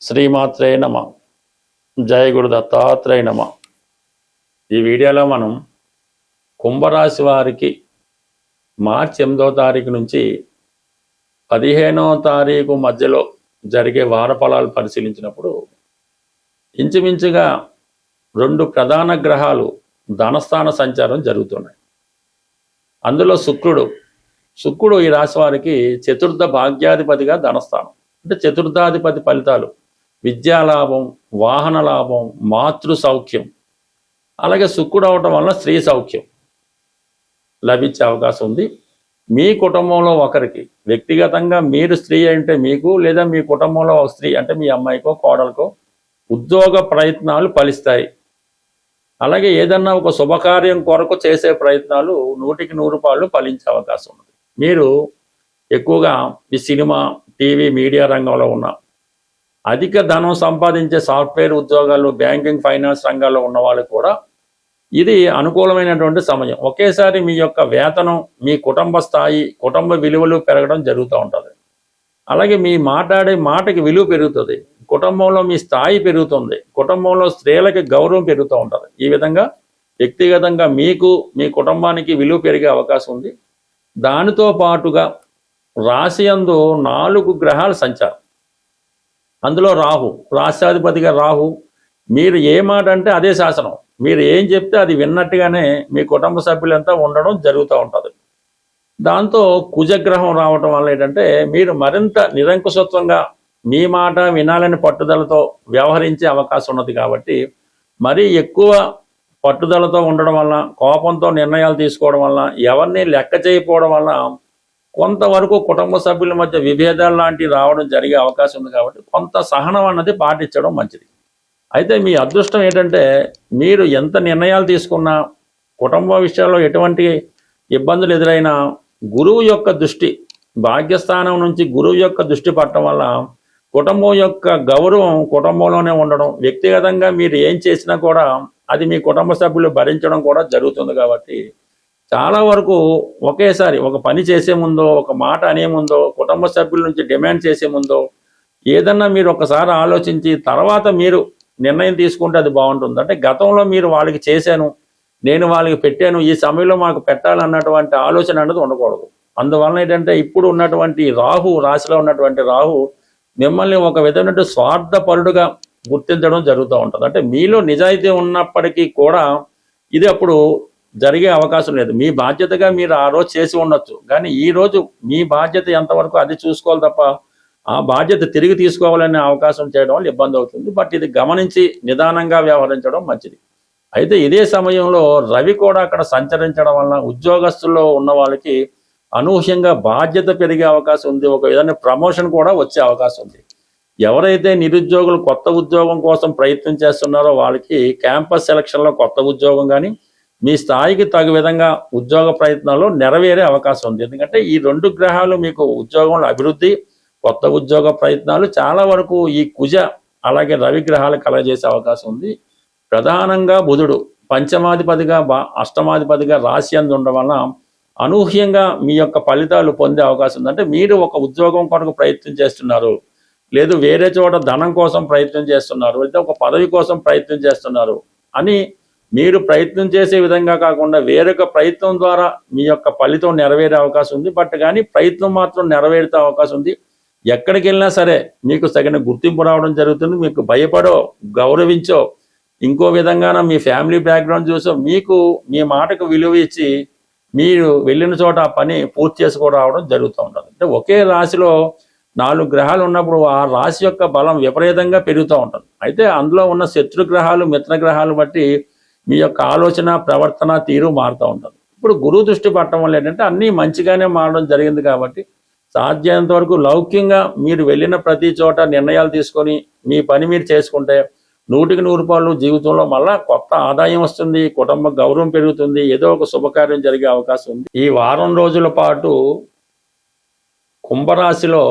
శ్రీమాత్రే నమ. జయ గురు దత్తాత్రేయ నమ. ఈ వీడియోలో మనం కుంభరాశి వారికి మార్చి 8వ తారీఖు నుంచి 15వ తారీఖు మధ్యలో జరిగే వార ఫలాలు పరిశీలించినప్పుడు ఇంచుమించుగా 2 ప్రధాన గ్రహాలు ధనస్థాన సంచారం జరుగుతున్నాయి. అందులో శుక్రుడు ఈ రాశి వారికి చతుర్థ భాగ్యాధిపతిగా ధనస్థానం, అంటే చతుర్థాధిపతి ఫలితాలు విద్యాలాభం, వాహన లాభం, మాతృ సౌఖ్యం, అలాగే శుక్రుడు అవటం వల్ల స్త్రీ సౌఖ్యం లభించే అవకాశం ఉంది. మీ కుటుంబంలో ఒకరికి వ్యక్తిగతంగా మీరు స్త్రీ అంటే మీకు, లేదా మీ కుటుంబంలో ఒక స్త్రీ అంటే మీ అమ్మాయికో కోడలకో ఉద్యోగ ప్రయత్నాలు ఫలిస్తాయి. అలాగే ఏదన్నా ఒక శుభకార్యం కొరకు చేసే ప్రయత్నాలు 100కి 100 ఫలించే అవకాశం ఉంది. మీరు ఎక్కువగా ఈ సినిమా, టీవీ, మీడియా రంగంలో ఉన్న అధిక ధనం సంపాదించే సాఫ్ట్వేర్ ఉద్యోగాలు, బ్యాంకింగ్, ఫైనాన్స్ రంగాల్లో ఉన్న వాళ్ళకి కూడా ఇది అనుకూలమైనటువంటి సమయం. ఒకేసారి మీ యొక్క వేతనం, మీ కుటుంబ స్థాయి, కుటుంబ విలువలు పెరగడం జరుగుతూ ఉంటుంది. అలాగే మీ మాట్లాడే మాటకి విలువ పెరుగుతుంది, కుటుంబంలో మీ స్థాయి పెరుగుతుంది, కుటుంబంలో స్త్రీలకి గౌరవం పెరుగుతూ ఉంటుంది. ఈ విధంగా వ్యక్తిగతంగా మీకు, మీ కుటుంబానికి విలువ పెరిగే అవకాశం ఉంది. దానితో పాటుగా రాశి యందు 4 గ్రహాల సంచారం. అందులో రాహు, రాష్ట్రాధిపతిగా రాహు, మీరు ఏ మాట అంటే అదే శాసనం, మీరు ఏం చెప్తే అది విన్నట్టుగానే మీ కుటుంబ సభ్యులంతా ఉండడం జరుగుతూ ఉంటుంది. దాంతో కుజగ్రహం రావటం వల్ల ఏంటంటే మీరు మరింత నిరంకుశత్వంగా మీ మాట వినాలని పట్టుదలతో వ్యవహరించే అవకాశం ఉన్నది. కాబట్టి మరీ ఎక్కువ పట్టుదలతో ఉండడం వల్ల, కోపంతో నిర్ణయాలు తీసుకోవడం వల్ల, ఎవరిని లెక్క చేయకపోవడం వల్ల కొంతవరకు కుటుంబ సభ్యుల మధ్య విభేదాలు లాంటివి రావడం జరిగే అవకాశం ఉంది. కాబట్టి కొంత సహనం అన్నది పాటించడం మంచిది. అయితే మీ అదృష్టం ఏంటంటే మీరు ఎంత నిర్ణయాలు తీసుకున్నా, కుటుంబ విషయాల్లో ఎటువంటి ఇబ్బందులు ఎదురైనా గురువు యొక్క దృష్టి, భాగ్యస్థానం నుంచి గురువు యొక్క దృష్టి పడటం వల్ల కుటుంబం యొక్క గౌరవం కుటుంబంలోనే ఉండడం, వ్యక్తిగతంగా మీరు ఏం చేసినా కూడా అది మీ కుటుంబ సభ్యులు భరించడం కూడా జరుగుతుంది. కాబట్టి చాలా వరకు ఒకేసారి ఒక పని చేసే ముందో, ఒక మాట అనే ముందో, కుటుంబ సభ్యుల నుంచి డిమాండ్ చేసే ముందో ఏదన్నా మీరు ఒకసారి ఆలోచించి తర్వాత మీరు నిర్ణయం తీసుకుంటే అది బాగుంటుంది. అంటే గతంలో మీరు వాళ్ళకి చేశాను, నేను వాళ్ళకి పెట్టాను, ఈ సమయంలో మాకు పెట్టాలన్నటువంటి ఆలోచన అనేది ఉండకూడదు. అందువలన ఏంటంటే ఇప్పుడు ఉన్నటువంటి రాహు, రాశిలో ఉన్నటువంటి రాహు మిమ్మల్ని ఒక విధమైన స్వార్థపరుడుగా గుర్తించడం జరుగుతూ ఉంటుంది. అంటే మీలో నిజాయితీ ఉన్నప్పటికీ కూడా ఇది అప్పుడు జరిగే అవకాశం లేదు. మీ బాధ్యతగా మీరు ఆ రోజు చేసి ఉండొచ్చు, కానీ ఈ రోజు మీ బాధ్యత ఎంతవరకు అది చూసుకోవాలి తప్ప ఆ బాధ్యత తిరిగి తీసుకోవాలనే అవకాశం చేయడం వల్ల ఇబ్బంది అవుతుంది. బట్ ఇది గమనించి నిదానంగా వ్యవహరించడం మంచిది. అయితే ఇదే సమయంలో రవి కూడా అక్కడ సంచరించడం వలన ఉద్యోగస్తుల్లో ఉన్న వాళ్ళకి అనూహ్యంగా బాధ్యత పెరిగే అవకాశం ఉంది. ఒక విధంగా ప్రమోషన్ కూడా వచ్చే అవకాశం ఉంది. ఎవరైతే నిరుద్యోగులు కొత్త ఉద్యోగం కోసం ప్రయత్నం చేస్తున్నారో వాళ్ళకి క్యాంపస్ సెలక్షన్లో కొత్త ఉద్యోగం కానీ మీ స్థాయికి తగు విధంగా ఉద్యోగ ప్రయత్నాల్లో నెరవేరే అవకాశం ఉంది. ఎందుకంటే ఈ 2 గ్రహాలు మీకు ఉద్యోగంలో అభివృద్ధి, కొత్త ఉద్యోగ ప్రయత్నాలు చాలా వరకు ఈ కుజ అలాగే రవి గ్రహాలు కలగజేసే అవకాశం ఉంది. ప్రధానంగా బుధుడు పంచమాధిపతిగా, అష్టమాధిపతిగా రాశి యందు ఉండడం వలన అనూహ్యంగా మీ యొక్క ఫలితాలు పొందే అవకాశం ఉంది. అంటే మీరు ఒక ఉద్యోగం కొరకు ప్రయత్నం చేస్తున్నారు, లేదు వేరే చోట ధనం కోసం ప్రయత్నం చేస్తున్నారు, లేదా ఒక పదవి కోసం ప్రయత్నం చేస్తున్నారు అని మీరు ప్రయత్నం చేసే విధంగా కాకుండా వేరొక ప్రయత్నం ద్వారా మీ యొక్క ఫలితం నెరవేరే అవకాశం ఉంది. బట్ కానీ ప్రయత్నం మాత్రం నెరవేరుతే అవకాశం ఉంది. ఎక్కడికి వెళ్ళినా సరే మీకు తగిన గుర్తింపు రావడం జరుగుతుంది. మీకు భయపడో, గౌరవించో, ఇంకో విధంగా మీ ఫ్యామిలీ బ్యాక్గ్రౌండ్ చూసో మీకు మీ మాటకు విలువ ఇచ్చి మీరు వెళ్ళిన చోట ఆ పని పూర్తి చేసుకోవడం రావడం జరుగుతూ ఉంటుంది. అంటే ఒకే రాశిలో 4 గ్రహాలు ఉన్నప్పుడు ఆ రాశి యొక్క బలం విపరీతంగా పెరుగుతూ ఉంటుంది. అయితే అందులో ఉన్న శత్రుగ్రహాలు, మిత్రగ్రహాలు బట్టి మీ యొక్క ఆలోచన, ప్రవర్తన తీరు మారుతూ ఉంటుంది. ఇప్పుడు గురువు దృష్టి పట్టడం వల్ల ఏంటంటే అన్నీ మంచిగానే మారడం జరిగింది. కాబట్టి సాధ్యమైనంత వరకు లౌక్యంగా మీరు వెళ్ళిన ప్రతి చోట నిర్ణయాలు తీసుకొని మీ పని మీరు చేసుకుంటే 100కి 100 జీవితంలో మళ్ళా కొత్త ఆదాయం వస్తుంది, కుటుంబ గౌరవం పెరుగుతుంది, ఏదో ఒక శుభకార్యం జరిగే అవకాశం ఉంది. ఈ వారం రోజుల పాటు కుంభరాశిలో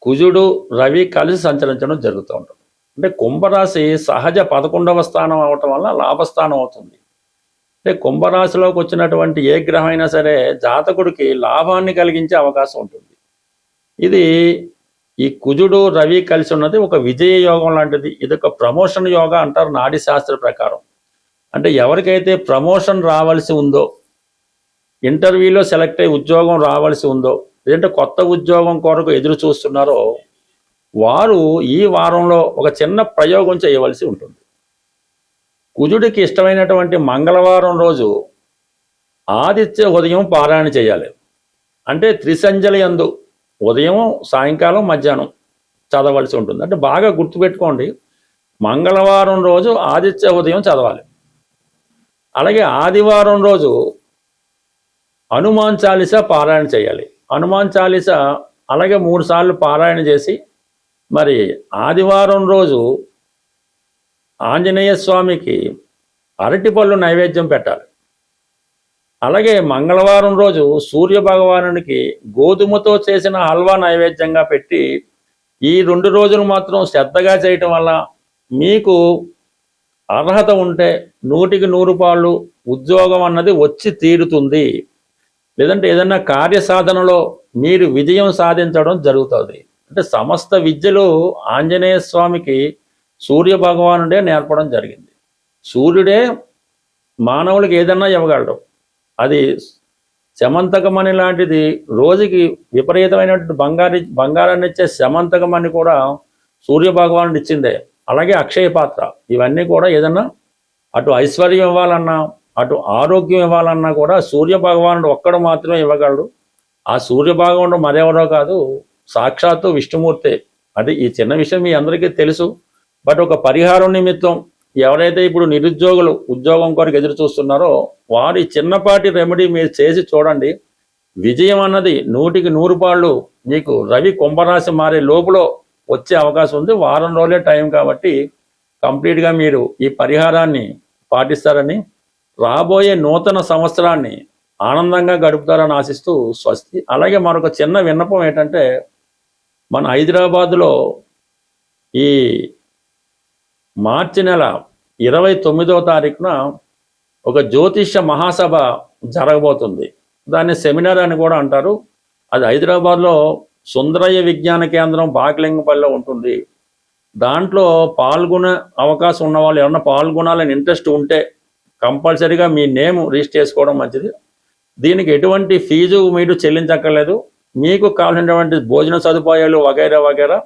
కుజుడు, రవి కలిసి సంచరించడం జరుగుతూ ఉంటుంది. అంటే కుంభరాశి సహజ 11వ స్థానం అవటం వల్ల లాభస్థానం అవుతుంది. అంటే కుంభరాశిలోకి వచ్చినటువంటి ఏ గ్రహం అయినా సరే జాతకుడికి లాభాన్ని కలిగించే అవకాశం ఉంటుంది. ఇది ఈ కుజుడు రవి కలిసి ఉన్నది ఒక విజయ యోగం లాంటిది. ఇది ఒక ప్రమోషన్ యోగా అంటారు నాడీ శాస్త్ర ప్రకారం. అంటే ఎవరికైతే ప్రమోషన్ రావాల్సి ఉందో, ఇంటర్వ్యూలో సెలెక్ట్ అయ్యి ఉద్యోగం రావాల్సి ఉందో, లేదంటే కొత్త ఉద్యోగం కొరకు ఎదురు చూస్తున్నారో వారు ఈ వారంలో ఒక చిన్న ప్రయోగం చేయవలసి ఉంటుంది. కుజుడికి ఇష్టమైనటువంటి మంగళవారం రోజు ఆదిత్య ఉదయం పారాయణ చేయాలి. అంటే త్రిసంధ్యల యందు ఉదయం, సాయంకాలం, మధ్యాహ్నం చదవలసి ఉంటుంది. అంటే బాగా గుర్తుపెట్టుకోండి, మంగళవారం రోజు ఆదిత్య ఉదయం చదవాలి. అలాగే ఆదివారం రోజు హనుమాన్ చాలీసా పారాయణ చేయాలి. హనుమాన్ చాలీసా అలాగే 3 సార్లు పారాయణ చేసి, మరి ఆదివారం రోజు ఆంజనేయ స్వామికి అరటిపళ్ళు నైవేద్యం పెట్టాలి. అలాగే మంగళవారం రోజు సూర్య భగవానునికి గోధుమతో చేసిన హల్వా నైవేద్యంగా పెట్టి, ఈ 2 రోజులు మాత్రం శ్రద్ధగా చేయటం వల్ల మీకు అర్హత ఉంటే 100కి 100 ఉద్యోగం అన్నది వచ్చి తీరుతుంది. లేదంటే ఏదన్నా కార్యసాధనలో మీరు విజయం సాధించడం జరుగుతుంది. అంటే సమస్త విద్యలు ఆంజనేయ స్వామికి సూర్య భగవానుడే నేర్పడం జరిగింది. సూర్యుడే మానవుడికి ఏదన్నా ఇవ్వగలడు. అది శమంతకమణి లాంటిది, రోజుకి విపరీతమైనటువంటి బంగారాన్ని ఇచ్చే శమంతకమణి కూడా సూర్య భగవానుడు ఇచ్చిందే. అలాగే అక్షయ పాత్ర, ఇవన్నీ కూడా ఏదన్నా అటు ఐశ్వర్యం ఇవ్వాలన్నా, అటు ఆరోగ్యం ఇవ్వాలన్నా కూడా సూర్య భగవానుడు ఒక్కడు మాత్రమే ఇవ్వగలడు. ఆ సూర్య భగవానుడు మరెవరో కాదు, సాక్షాత్తు విష్ణుమూర్తే. అది ఈ చిన్న విషయం మీ అందరికీ తెలుసు. బట్ ఒక పరిహారం నిమిత్తం ఎవరైతే ఇప్పుడు నిరుద్యోగులు ఉద్యోగం కొరకు ఎదురు చూస్తున్నారో వారి చిన్నపాటి రెమెడీ మీరు చేసి చూడండి. విజయం అన్నది 100కి 100 మీకు రవి కుంభరాశి మారే లోపల వచ్చే అవకాశం ఉంది. వారం రోజులే టైం కాబట్టి కంప్లీట్గా మీరు ఈ పరిహారాన్ని పాటిస్తారని, రాబోయే నూతన సంవత్సరాన్ని ఆనందంగా గడుపుతారని ఆశిస్తూ స్వస్తి. అలాగే మరొక చిన్న విన్నపం ఏంటంటే, మన హైదరాబాదులో ఈ మార్చి నెల 29వ తారీఖున ఒక జ్యోతిష్య మహాసభ జరగబోతుంది. దాన్ని సెమినార్ అని కూడా అంటారు. అది హైదరాబాద్లో సుందరయ్య విజ్ఞాన కేంద్రం బాకలింగపల్లిలో ఉంటుంది. దాంట్లో పాల్గొనే అవకాశం ఉన్న వాళ్ళు ఎవరన్నా పాల్గొనాలని ఇంట్రెస్ట్ ఉంటే కంపల్సరీగా మీ నేమ్ రిజిస్టర్ చేసుకోవడం మంచిది. దీనికి ఎటువంటి ఫీజు మీరు చెల్లించక్కర్లేదు. మీకు కావాల్సినటువంటి భోజన సదుపాయాలు వగైరా వగైరా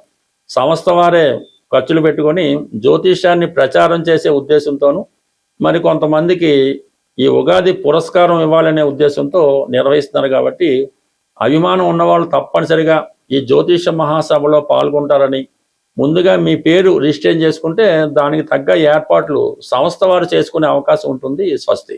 సంస్థ వారే ఖర్చులు పెట్టుకొని జ్యోతిష్యాన్ని ప్రచారం చేసే ఉద్దేశంతోనూ, మరి కొంతమందికి ఈ ఉగాది పురస్కారం ఇవ్వాలనే ఉద్దేశంతో నిర్వహిస్తున్నారు. కాబట్టి అభిమానం ఉన్నవాళ్ళు తప్పనిసరిగా ఈ జ్యోతిష మహాసభలో పాల్గొంటారని, ముందుగా మీ పేరు రిజిస్టర్ చేసుకుంటే దానికి తగ్గ ఏర్పాట్లు సంస్థ వారు చేసుకునే అవకాశం ఉంటుంది. స్వస్తి.